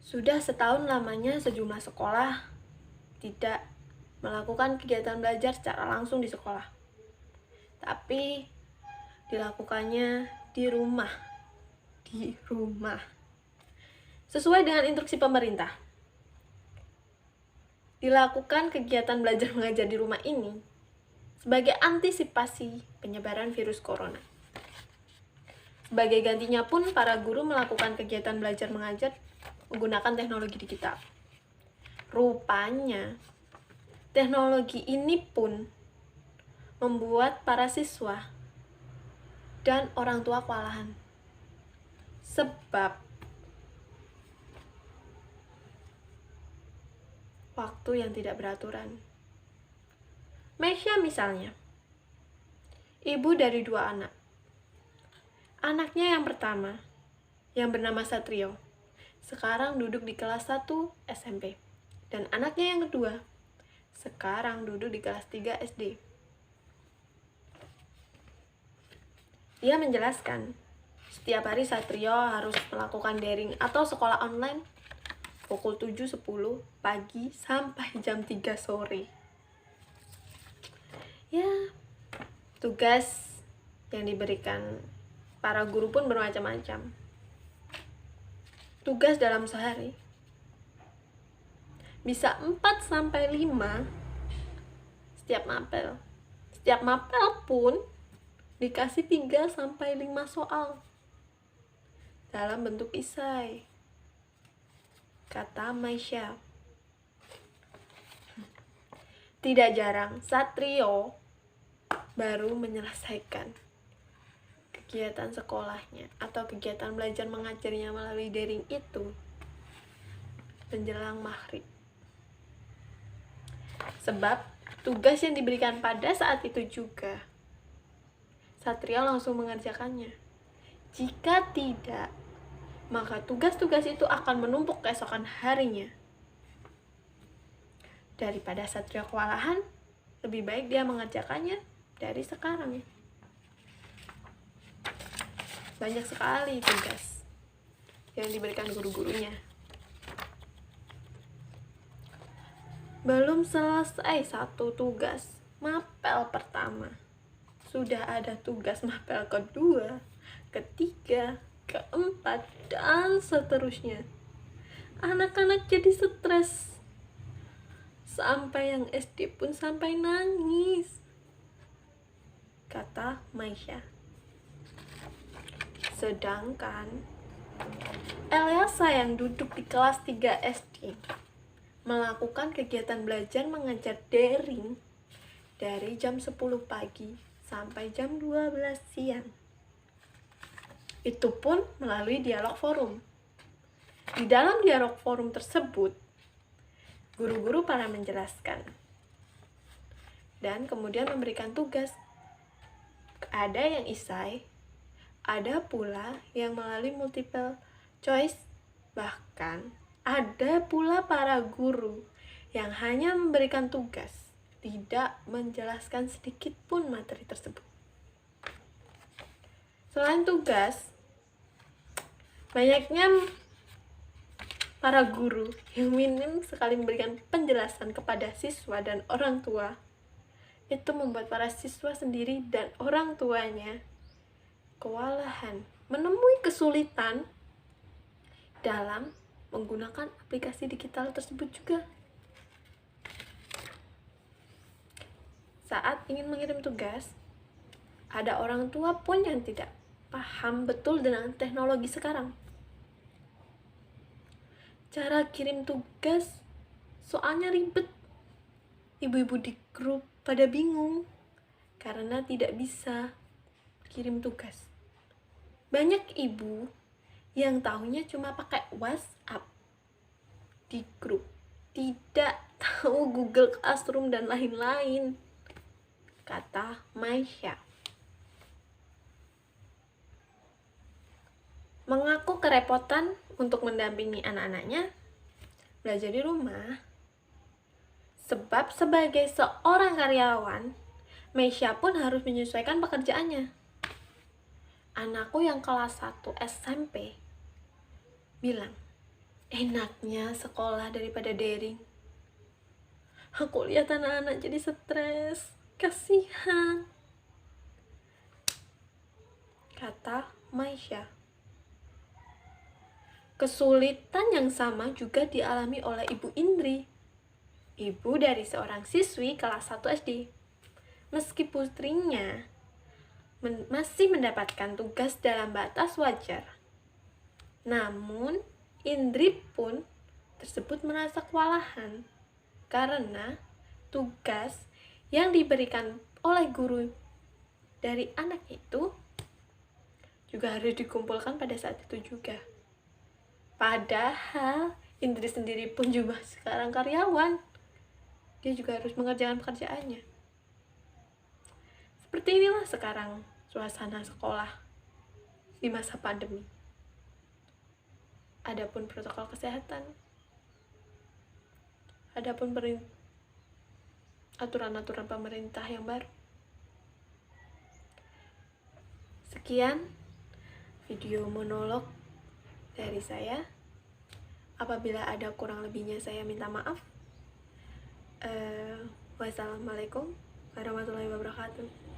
Sudah setahun lamanya sejumlah sekolah tidak melakukan kegiatan belajar secara langsung di sekolah, tapi dilakukannya di rumah. Sesuai dengan instruksi pemerintah. Dilakukan kegiatan belajar mengajar di rumah ini sebagai antisipasi penyebaran virus corona. Sebagai gantinya pun, para guru melakukan kegiatan belajar mengajar menggunakan teknologi digital. Rupanya, teknologi ini pun membuat para siswa dan orang tua kewalahan. Sebab waktu yang tidak beraturan. Meisha misalnya, ibu dari 2 anak. Anaknya yang pertama, yang bernama Satrio, sekarang duduk di kelas 1 SMP. Dan anaknya yang kedua, sekarang duduk di kelas 3 SD. Dia menjelaskan, setiap hari Satrio harus melakukan daring atau sekolah online pukul 7.10 pagi sampai jam 3 sore. Ya, tugas yang diberikan para guru pun bermacam-macam. Tugas dalam sehari bisa 4-5 setiap mapel. Setiap mapel pun dikasih 3-5 soal dalam bentuk esai, kata Meisha. Tidak jarang Satrio baru menyelesaikan kegiatan sekolahnya atau kegiatan belajar mengajarnya melalui daring itu menjelang maghrib. Sebab tugas yang diberikan pada saat itu juga Satrio langsung mengerjakannya. Jika tidak, maka tugas-tugas itu akan menumpuk keesokan harinya. Daripada Satrio kewalahan, lebih baik dia mengerjakannya dari sekarang. Banyak sekali tugas yang diberikan guru-gurunya. Belum selesai satu tugas mapel pertama, sudah ada tugas mapel kedua, ketiga, keempat, dan seterusnya. Anak-anak jadi stres. Sampai yang SD pun sampai nangis, kata Meisha. Sedangkan Elsa yang duduk di kelas 3 SD melakukan kegiatan belajar mengajar daring dari jam 10 pagi sampai jam 12 siang. Itu pun melalui dialog forum. Di dalam dialog forum tersebut, guru-guru pada menjelaskan dan kemudian memberikan tugas. Ada yang esai, ada pula yang melalui multiple choice, bahkan ada pula para guru yang hanya memberikan tugas, tidak menjelaskan sedikit pun materi tersebut. Selain tugas, banyaknya para guru yang minim sekali memberikan penjelasan kepada siswa dan orang tua. Itu membuat para siswa sendiri dan orang tuanya kewalahan, menemui kesulitan dalam menggunakan aplikasi digital tersebut juga. Saat ingin mengirim tugas, ada orang tua pun yang tidak paham betul dengan teknologi sekarang. Cara kirim tugas soalnya ribet. Ibu-ibu di grup pada bingung karena tidak bisa kirim tugas. Banyak ibu yang tahunya cuma pakai WhatsApp di grup, tidak tahu Google Classroom dan lain-lain, kata Meisha. Mengaku kerepotan untuk mendampingi anak-anaknya belajar di rumah. Sebab sebagai seorang karyawan, Meisha pun harus menyesuaikan pekerjaannya. Anakku yang kelas 1 SMP bilang, Enaknya sekolah daripada daring. Aku lihat anak-anak jadi stres, kasihan, kata Maisha. Kesulitan yang sama juga dialami oleh Ibu Indri, ibu dari seorang siswi kelas 1 SD. Meski putrinya masih mendapatkan tugas dalam batas wajar, namun Indri pun tersebut merasa kewalahan karena tugas yang diberikan oleh guru dari anak itu juga harus dikumpulkan pada saat itu juga. Padahal Indri sendiri pun juga sekarang karyawan, dia juga harus mengerjakan pekerjaannya. Seperti inilah sekarang suasana sekolah di masa pandemi. Adapun protokol kesehatan, adapun aturan-aturan pemerintah yang baru. Sekian video monolog dari saya. Apabila ada kurang lebihnya saya minta maaf. Wassalamualaikum warahmatullahi wabarakatuh.